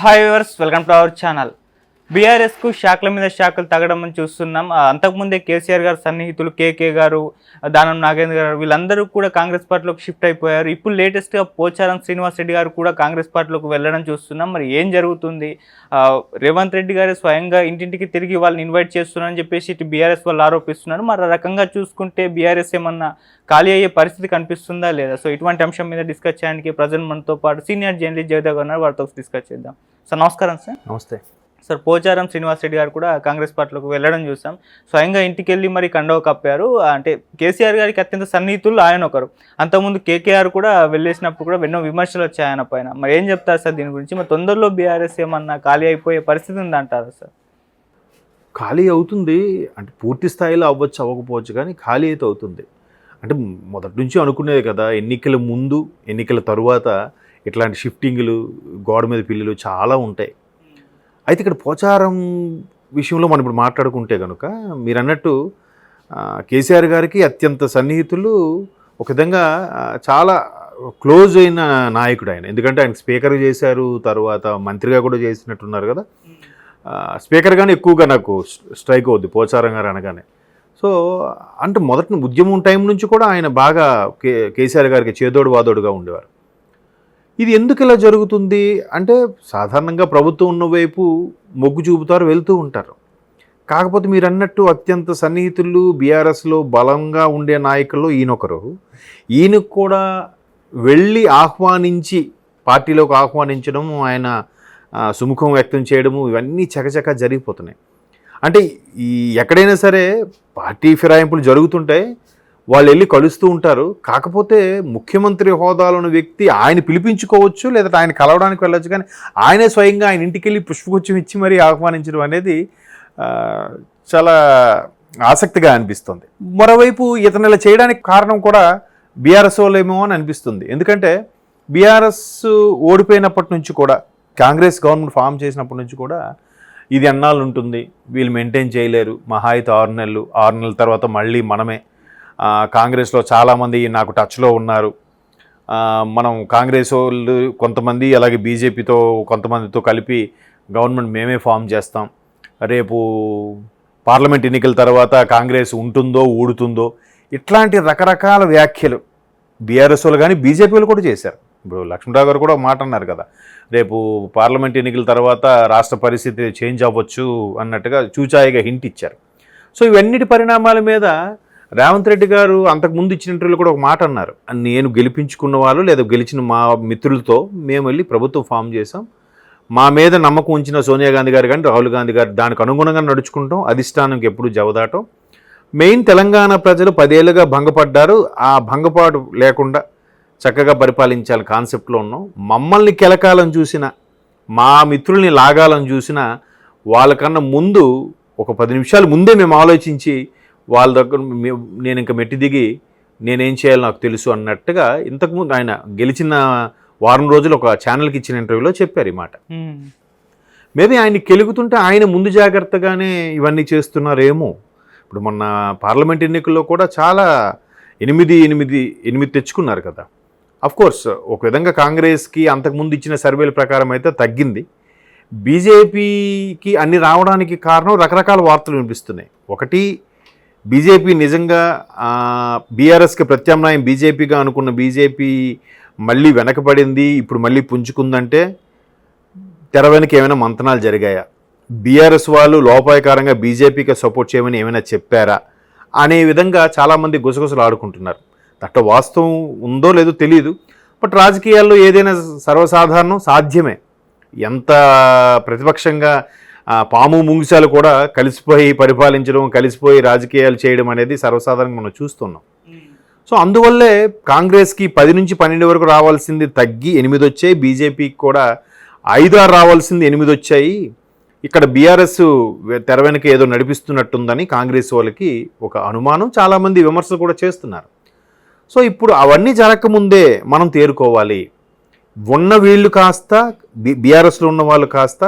Hi viewers, welcome to our channel. బీఆర్ఎస్కు శాఖల మీద శాఖలు తగ్గడం చూస్తున్నాం. అంతకుముందే కేసీఆర్ గారు సన్నిహితులు కేకే గారు, దానం నాగేంద్ర గారు వీళ్ళందరూ కూడా కాంగ్రెస్ పార్టీలోకి షిఫ్ట్ అయిపోయారు. ఇప్పుడు లేటెస్ట్గా పోచారం శ్రీనివాస్ రెడ్డి గారు కూడా కాంగ్రెస్ పార్టీలోకి వెళ్ళడం చూస్తున్నాం. మరి ఏం జరుగుతుంది? రేవంత్ రెడ్డి గారు స్వయంగా ఇంటింటికి తిరిగి వాళ్ళని ఇన్వైట్ చేస్తున్నారని చెప్పేసి ఇటు బీఆర్ఎస్ వాళ్ళు ఆరోపిస్తున్నారు. మరి ఆ రకంగా చూసుకుంటే బీఆర్ఎస్ ఏమన్నా ఖాళీ అయ్యే పరిస్థితి కనిపిస్తుందా లేదా? సో ఇటువంటి అంశం మీద డిస్కస్ చేయడానికి ప్రజెంట్ మనతో పాటు సీనియర్ జర్నలిస్ట్ జయదేవ్ గారు ఉన్నారు. వారితో డిస్కస్ చేద్దాం. సార్ నమస్కారం. సార్ నమస్తే సార్. పోచారం శ్రీనివాస్ రెడ్డి గారు కూడా కాంగ్రెస్ పార్టీలోకి వెళ్ళడం చూసాం. స్వయంగా ఇంటికి వెళ్ళి మరి కండవ కప్పారు. అంటే కేసీఆర్ గారికి అత్యంత సన్నిహితులు ఆయన ఒకరు. అంతకుముందు కేకేఆర్ కూడా వెళ్ళేసినప్పుడు కూడా ఎన్నో విమర్శలు వచ్చాయి ఆయన పైన. మరి ఏం చెప్తారు సార్ దీని గురించి? మరి తొందరలో బీఆర్ఎస్ ఏమన్నా ఖాళీ అయిపోయే పరిస్థితి ఉందంటారా సార్? ఖాళీ అవుతుంది అంటే పూర్తి స్థాయిలో అవ్వచ్చు అవ్వకపోవచ్చు, కానీ ఖాళీ అయితే అవుతుంది. అంటే మొదటి నుంచి అనుకునేది కదా, ఎన్నికల ముందు ఎన్నికల తరువాత ఇట్లాంటి షిఫ్టింగ్లు, గోడ మీద పిల్లులు చాలా ఉంటాయి. అయితే ఇక్కడ పోచారం విషయంలో మనం ఇప్పుడు మాట్లాడుకుంటే కనుక మీరు అన్నట్టు కేసీఆర్ గారికి అత్యంత సన్నిహితులు, ఒక విధంగా చాలా క్లోజ్ అయిన నాయకుడు ఆయన. ఎందుకంటే ఆయన స్పీకర్ చేశారు, తర్వాత మంత్రిగా కూడా చేసినట్టున్నారు కదా. స్పీకర్గానే ఎక్కువగా నాకు స్ట్రైక్ అవుద్ది పోచారం గారు అనగానే. సో అంటే మొదటి ఉద్యమం టైం నుంచి కూడా ఆయన బాగా కేసీఆర్ గారికి చేదోడు వాదోడుగా ఉండేవారు. ఇది ఎందుకు ఇలా జరుగుతుంది అంటే, సాధారణంగా ప్రభుత్వం ఉన్న వైపు మొగ్గు చూపుతారు, వెళ్తూ ఉంటారు. కాకపోతే మీరు అన్నట్టు అత్యంత సన్నిహితులు బీఆర్ఎస్లో బలంగా ఉండే నాయకుల్లో ఈయనొకరు. ఈయనకు కూడా వెళ్ళి ఆహ్వానించి పార్టీలోకి ఆహ్వానించడం, ఆయన సుముఖం వ్యక్తం చేయడము, ఇవన్నీ చకచకా జరిగిపోతున్నాయి. అంటే ఈ ఎక్కడైనా సరే పార్టీ ఫిరాయింపులు జరుగుతుంటాయి, వాళ్ళు వెళ్ళి కలుస్తూ ఉంటారు. కాకపోతే ముఖ్యమంత్రి హోదాలో ఉన్న వ్యక్తి ఆయన పిలిపించుకోవచ్చు, లేదా ఆయన కలవడానికి వెళ్ళొచ్చు, కానీ ఆయనే స్వయంగా ఆయన ఇంటికి వెళ్ళి పుష్పగుచ్చం ఇచ్చి మరీ ఆహ్వానించడం అనేది చాలా ఆసక్తిగా అనిపిస్తుంది. మరోవైపు ఇతను ఇలా చేయడానికి కారణం కూడా బీఆర్ఎస్ వాళ్ళేమో అని అనిపిస్తుంది. ఎందుకంటే బీఆర్ఎస్ ఓడిపోయినప్పటి నుంచి కూడా, కాంగ్రెస్ గవర్నమెంట్ ఫామ్ చేసినప్పటి నుంచి కూడా ఇది ఎన్నాళ్ళు ఉంటుంది, వీళ్ళు మెయింటైన్ చేయలేరు, మహా అయితే 6 నెలలు, 6 నెలల తర్వాత మళ్ళీ మనమే. కాంగ్రెస్లో చాలామంది నాకు టచ్లో ఉన్నారు, మనం కాంగ్రెస్ వాళ్ళు కొంతమంది, అలాగే బీజేపీతో కొంతమందితో కలిపి గవర్నమెంట్ మేమే ఫామ్ చేస్తాం, రేపు పార్లమెంట్ ఎన్నికల తర్వాత కాంగ్రెస్ ఉంటుందో ఊడుతుందో, ఇట్లాంటి రకరకాల వ్యాఖ్యలు బీఆర్ఎస్ వాళ్ళు కానీ బీజేపీ వాళ్ళు కూడా చేశారు. ఇప్పుడు లక్ష్మణరావు గారు కూడా ఒక మాట అన్నారు కదా, రేపు పార్లమెంట్ ఎన్నికల తర్వాత రాష్ట్ర పరిస్థితి చేంజ్ అవ్వచ్చు అన్నట్టుగా చూచాయిగా హింట్ ఇచ్చారు. సో ఇవన్నిటి పరిణామాల మీద రేవంత్ రెడ్డి గారు అంతకుముందు ఇచ్చిన ఇంటర్వ్యూలో కూడా ఒక మాట అన్నారు, నేను గెలిపించుకున్న వాళ్ళు లేదా గెలిచిన మా మిత్రులతో మేము వెళ్ళి ప్రభుత్వం ఫామ్ చేసాం, మా మీద నమ్మకం ఉంచిన సోనియా గాంధీ గారు కానీ రాహుల్ గాంధీ గారు దానికి అనుగుణంగా నడుచుకుంటాం, అధిష్టానంకి ఎప్పుడు జవదాటం. మెయిన్ తెలంగాణ ప్రజలు 10 ఏళ్ళుగా భంగపడ్డారు, ఆ భంగపాటు లేకుండా చక్కగా పరిపాలించాలి కాన్సెప్ట్లో ఉన్నాం. మమ్మల్ని కెలకాలని చూసిన, మా మిత్రుల్ని లాగాలని చూసిన వాళ్ళకన్నా ముందు ఒక 10 నిమిషాల ముందే మేము ఆలోచించి వాళ్ళ దగ్గర నేను ఇంకా మెట్టి దిగి నేనేం చేయాలో నాకు తెలుసు అన్నట్టుగా ఇంతకుముందు ఆయన గెలిచిన వారం రోజులు ఒక ఛానల్కి ఇచ్చిన ఇంటర్వ్యూలో చెప్పారు ఈ మాట. మేబీ ఆయన కెలుగుతుంటే ఆయన ముందు జాగ్రత్తగానే ఇవన్నీ చేస్తున్నారేమో. ఇప్పుడు మొన్న పార్లమెంట్ ఎన్నికల్లో కూడా చాలా 8 తెచ్చుకున్నారు కదా. అఫ్కోర్స్ ఒక విధంగా కాంగ్రెస్కి అంతకుముందు ఇచ్చిన సర్వేల ప్రకారం అయితే తగ్గింది. బీజేపీకి అన్ని రావడానికి కారణం రకరకాల వార్తలు వినిపిస్తున్నాయి. ఒకటి, బీజేపీ నిజంగా బీఆర్ఎస్కి ప్రత్యామ్నాయం బీజేపీగా అనుకున్న బీజేపీ మళ్ళీ వెనకబడింది, ఇప్పుడు మళ్ళీ పుంజుకుందంటే తెర వెనక ఏమైనా మంతనాలు జరిగాయా, బీఆర్ఎస్ వాళ్ళు లోపాయకారంగా బీజేపీకి సపోర్ట్ చేయమని ఏమైనా చెప్పారా అనే విధంగా చాలామంది గుసగుసలు ఆడుకుంటున్నారు. దట్ట వాస్తవం ఉందో లేదో తెలియదు. బట్ రాజకీయాల్లో ఏదైనా సర్వసాధారణం, సాధ్యమే. ఎంత ప్రతిపక్షంగా పాము ముంగిసాలు కూడా కలిసిపోయి పరిపాలించడం, కలిసిపోయి రాజకీయాలు చేయడం అనేది సర్వసాధారణంగా మనం చూస్తున్నాం. సో అందువల్లే కాంగ్రెస్కి 10 నుంచి 12 వరకు రావాల్సింది తగ్గి 8 వచ్చాయి, బీజేపీకి కూడా 5-6 రావాల్సింది 8 వచ్చాయి. ఇక్కడ బీఆర్ఎస్ తెర వెనక ఏదో నడిపిస్తున్నట్టుందని కాంగ్రెస్ వాళ్ళకి ఒక అనుమానం, చాలామంది విమర్శలు కూడా చేస్తున్నారు. సో ఇప్పుడు అవన్నీ జరగకముందే మనం తేరుకోవాలి. ఉన్న వీళ్ళు కాస్త బీఆర్ఎస్లో ఉన్న వాళ్ళు కాస్త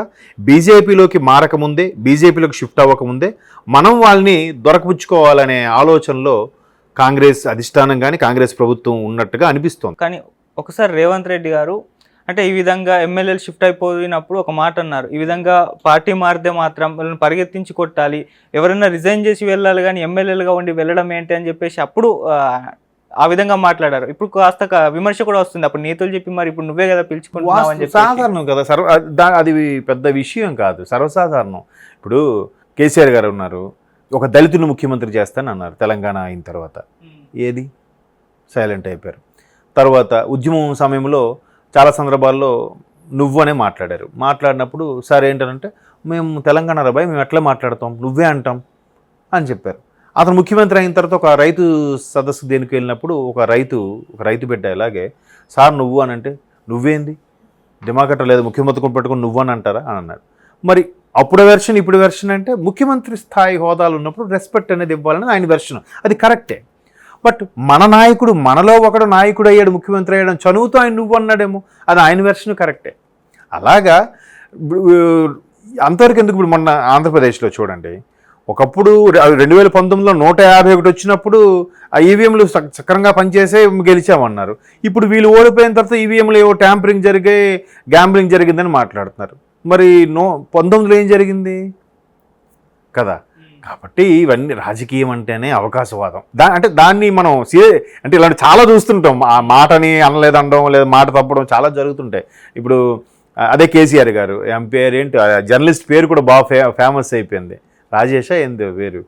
బీజేపీలోకి మారకముందే, బీజేపీలోకి షిఫ్ట్ అవ్వకముందే మనం వాళ్ళని దొరకపుచ్చుకోవాలనే ఆలోచనలో కాంగ్రెస్ అధిష్టానం కానీ కాంగ్రెస్ ప్రభుత్వం ఉన్నట్టుగా అనిపిస్తోంది. కానీ ఒకసారి రేవంత్ రెడ్డి గారు అంటే ఈ విధంగా ఎమ్మెల్యేలు షిఫ్ట్ అయిపోయినప్పుడు ఒక మాట అన్నారు, ఈ విధంగా పార్టీ మారితే మాత్రం వాళ్ళని పరిగెత్తించి కొట్టాలి, ఎవరైనా రిజైన్ చేసి వెళ్ళాలి కానీ ఎమ్మెల్యేలుగా ఉండి వెళ్ళడం ఏంటి అని చెప్పేసి అప్పుడు ఆ విధంగా మాట్లాడారు. ఇప్పుడు కాస్త విమర్శ కూడా వస్తుంది, అప్పుడు నీతులు చెప్పి మరి ఇప్పుడు నువ్వే కదా పిలుచుకుంటున్నావు అని చెప్పి. సాధారణం కదా, అది పెద్ద విషయం కాదు, సర్వసాధారణం. ఇప్పుడు కేసీఆర్ గారు ఉన్నారు, ఒక దళితుని ముఖ్యమంత్రి చేస్తానన్నారు తెలంగాణ అయిన తర్వాత, ఏది సైలెంట్ అయిపోయారు. తర్వాత ఉద్యమం సమయంలో చాలా సందర్భాల్లో నువ్వనే మాట్లాడారు. మాట్లాడినప్పుడు సార్ ఏంటంటే మేము తెలంగాణ రాబాయ్ మేము ఎట్లా మాట్లాడతాం, నువ్వే అంటాం అని చెప్పారు. అతను ముఖ్యమంత్రి అయిన తర్వాత ఒక రైతు సదస్సు దేనికి వెళ్ళినప్పుడు ఒక రైతు బిడ్డ ఇలాగే సార్ నువ్వు అని అంటే, నువ్వేంది దిమాగట్ట లేదు ముఖ్యమంత్రి పెట్టుకుని నువ్వు అని అంటారా అని అన్నాడు. మరి అప్పుడు వెర్షన్ ఇప్పుడు వెర్షన్ అంటే ముఖ్యమంత్రి స్థాయి హోదాలు ఉన్నప్పుడు రెస్పెక్ట్ అనేది ఇవ్వాలని ఆయన వెర్షన్, అది కరెక్టే. బట్ మన నాయకుడు, మనలో ఒకడు నాయకుడు అయ్యాడు, ముఖ్యమంత్రి అయ్యాడు, చదువుతూ ఆయన నువ్వు అన్నాడేమో, అది ఆయన వెర్షన్ కరెక్టే. అలాగా అంతవరకు ఎందుకు. ఇప్పుడు మొన్న ఆంధ్రప్రదేశ్లో చూడండి, ఒకప్పుడు 2019లో 151 వచ్చినప్పుడు ఆ ఈవీఎంలు సక్రంగా పనిచేసే గెలిచామన్నారు. ఇప్పుడు వీళ్ళు ఓడిపోయిన తర్వాత ఈవీఎంలు ఏవో ట్యాంపరింగ్ గ్యాంబ్లింగ్ జరిగిందని మాట్లాడుతున్నారు. మరి 19లో ఏం జరిగింది కదా. కాబట్టి ఇవన్నీ రాజకీయం అంటేనే అవకాశవాదం. అంటే దాన్ని మనం అంటే ఇలాంటి చాలా చూస్తుంటాం. ఆ మాటని అనలేదనడం లేదా మాట తప్పడం చాలా జరుగుతుంటాయి. ఇప్పుడు అదే కేసీఆర్ గారు ఎంపీఆర్ ఏంటి జర్నలిస్ట్ పేరు కూడా బాగా ఫేమస్ అయిపోయింది, రాజేషా ఏంది పేరు,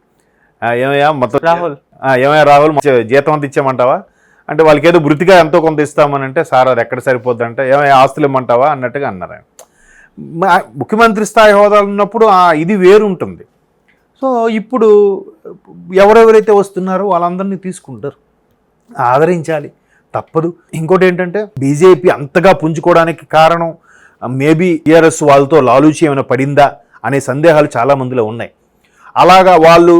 ఏమయ్యా మొత్తం రాహుల్ జీతం అంత ఇచ్చామంటావా అంటే వాళ్ళకి ఏదో వృత్తిగా ఎంతో కొంత ఇస్తామని అంటే సార్ అది ఎక్కడ సరిపోద్ది అంటే ఏమయ్యా ఆస్తులు ఇమ్మంటావా అన్నట్టుగా అన్నారు. ముఖ్యమంత్రి స్థాయి హోదాలు ఉన్నప్పుడు ఇది వేరు ఉంటుంది. సో ఇప్పుడు ఎవరెవరైతే వస్తున్నారో వాళ్ళందరినీ తీసుకుంటారు, ఆదరించాలి, తప్పదు. ఇంకోటి ఏంటంటే బీజేపీ అంతగా పుంజుకోవడానికి కారణం మేబీ టీఆర్ఎస్ వాళ్ళతో లాలూచి ఏమైనా పడిందా అనే సందేహాలు చాలా మందిలో ఉన్నాయి. అలాగా వాళ్ళు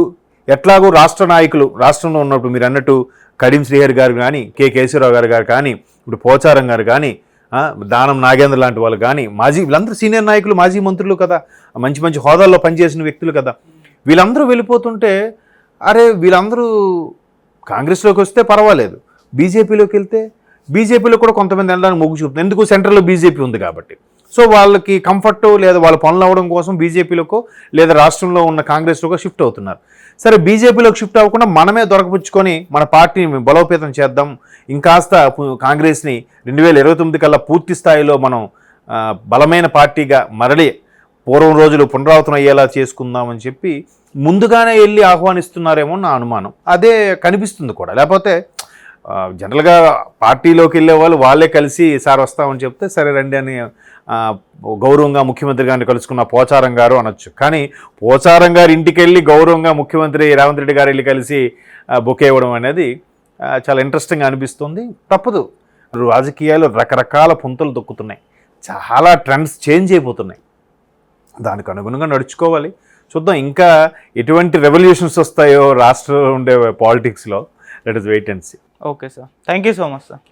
ఎట్లాగో రాష్ట్ర నాయకులు రాష్ట్రంలో ఉన్నప్పుడు మీరు అన్నట్టు కడియం శ్రీహరి గారు కానీ, కేశవరావు గారు కానీ, ఇప్పుడు పోచారం గారు కానీ, దానం నాగేంద్ర లాంటి వాళ్ళు కానీ, వీళ్ళందరూ సీనియర్ నాయకులు, మాజీ మంత్రులు కదా, మంచి మంచి హోదాల్లో పనిచేసిన వ్యక్తులు కదా. వీళ్ళందరూ వెళ్ళిపోతుంటే అరే వీళ్ళందరూ కాంగ్రెస్లోకి వస్తే పర్వాలేదు, బీజేపీలోకి వెళ్తే బీజేపీలో కూడా కొంతమంది వెళ్ళడానికి మొగ్గు చూపుతుంది. ఎందుకు సెంట్రల్లో బీజేపీ ఉంది కాబట్టి. సో వాళ్ళకి కంఫర్ట్ లేదా వాళ్ళ పనులు అవ్వడం కోసం బీజేపీలోకో లేదా రాష్ట్రంలో ఉన్న కాంగ్రెస్లోకో షిఫ్ట్ అవుతున్నారు. సరే బీజేపీలోకి షిఫ్ట్ అవ్వకుండా మనమే దొరకపుచ్చుకొని మన పార్టీని బలోపేతం చేద్దాం, ఇంకాస్త కాంగ్రెస్ని 2029 కల్లా పూర్తి స్థాయిలో మనం బలమైన పార్టీగా మరలి పూర్వం రోజులు పునరావృతం అయ్యేలా చేసుకుందామని చెప్పి ముందుగానే వెళ్ళి ఆహ్వానిస్తున్నారేమో నా అనుమానం. అదే కనిపిస్తుంది కూడా. లేకపోతే జనరల్గా పార్టీలోకి వెళ్ళే వాళ్ళు వాళ్ళే కలిసి సార్ వస్తామని చెప్తే సరే రండి అని గౌరవంగా ముఖ్యమంత్రి గారిని కలుసుకున్న పోచారం గారు అనొచ్చు. కానీ పోచారం గారి ఇంటికి వెళ్ళి గౌరవంగా ముఖ్యమంత్రి రేవంత్ రెడ్డి గారు వెళ్ళి కలిసి బొకే ఇవ్వడం అనేది చాలా ఇంట్రెస్టింగ్గా అనిపిస్తుంది. తప్పదు, రాజకీయాలు రకరకాల పుంతలు దొక్కుతున్నాయి, చాలా ట్రెండ్స్ చేంజ్ అయిపోతున్నాయి, దానికి అనుగుణంగా నడుచుకోవాలి. చూద్దాం ఇంకా ఎటువంటి రెవల్యూషన్స్ వస్తాయో రాష్ట్రంలో ఉండే పాలిటిక్స్లో. Let us wait and see. Okay sir, thank you so much sir.